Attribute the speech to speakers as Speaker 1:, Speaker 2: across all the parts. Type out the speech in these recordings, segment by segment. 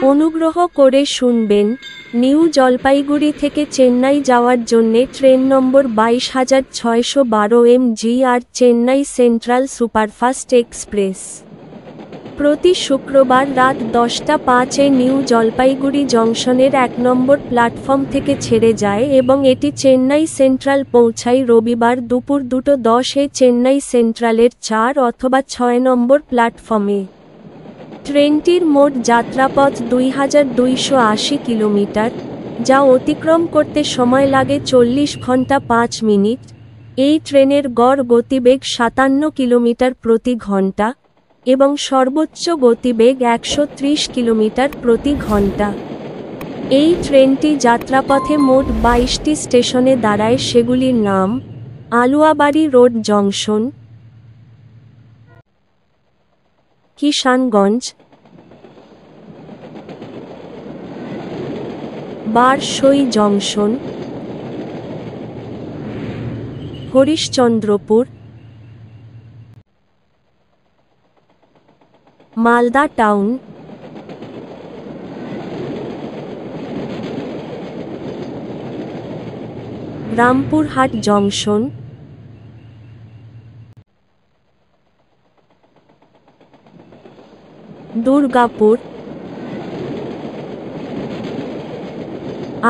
Speaker 1: অনুগ্রহ করে শুনবেন, নিউ জলপাইগুড়ি থেকে চেন্নাই যাওয়ার জন্যে ট্রেন নম্বর 22,612 MGR Chennai central superfast express প্রতি শুক্রবার রাত 10:05 নিউ জলপাইগুড়ি জংশনের 1 নম্বর প্ল্যাটফর্ম থেকে ছেড়ে যায় এবং এটি চেন্নাই সেন্ট্রাল পৌঁছায় রবিবার দুপুর 2:10 চেন্নাই সেন্ট্রালের 4 অথবা 6 নম্বর প্ল্যাটফর্মে। ট্রেনটির মোট যাত্রাপথ 2280 কিলোমিটার, যা অতিক্রম করতে সময় লাগে 40 ঘন্টা 5 মিনিট। এই ট্রেনের গড় গতিবেগ 57 কিলোমিটার প্রতি ঘন্টা এবং সর্বোচ্চ গতিবেগ 130 কিলোমিটার প্রতি ঘন্টা। এই ট্রেনটি যাত্রাপথে মোট 22টি স্টেশনে দাঁড়ায়, সেগুলির নাম: Aluabari road junction, Kishanganj, Barsoi junction, Harishchandrapur, Malda town, Rampurhat junction, Durgapur,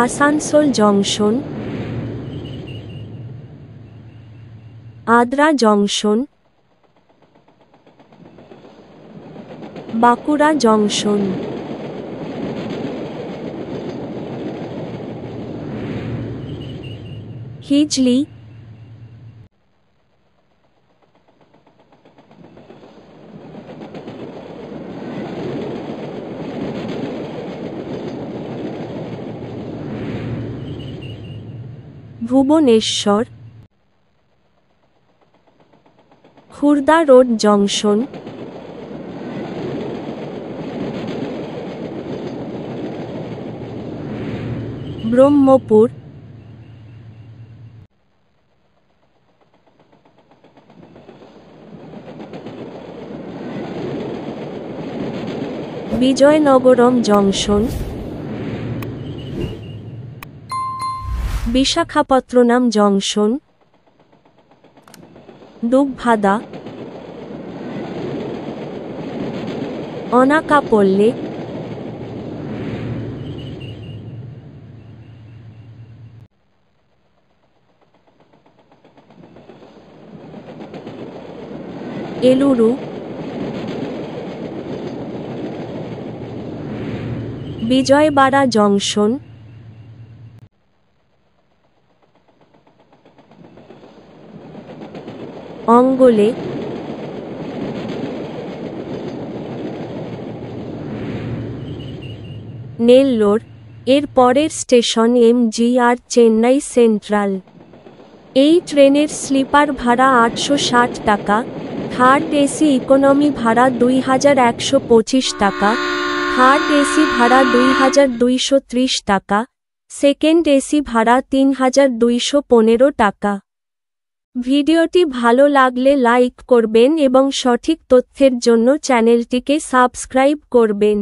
Speaker 1: Asansol junction, Adra junction, Bankura junction. Hijli, Bhubaneswar, Khurda road junction, Brahmapur, Vizianagaram junction, Visakhapatnam junction, দুবভাদা, অনাকাপল্লে, এলুরু, বিজয়বাড়া জংশন, অঙ্গলে, নেল্লোর। এর পরের স্টেশন MGR চেন্নাই সেন্ট্রাল। এই ট্রেনের স্লিপার ভাড়া 860 টাকা, থার্ড এসি ইকোনমি ভাড়া 2125 টাকা, থার্ড এসি ভাড়া 2230 টাকা, সেকেন্ড এসি ভাড়া 3215 টাকা। ভিডিওটি ভালো লাগলে লাইক করবেন এবং সঠিক তথ্যের জন্য চ্যানেলটিকে সাবস্ক্রাইব করবেন।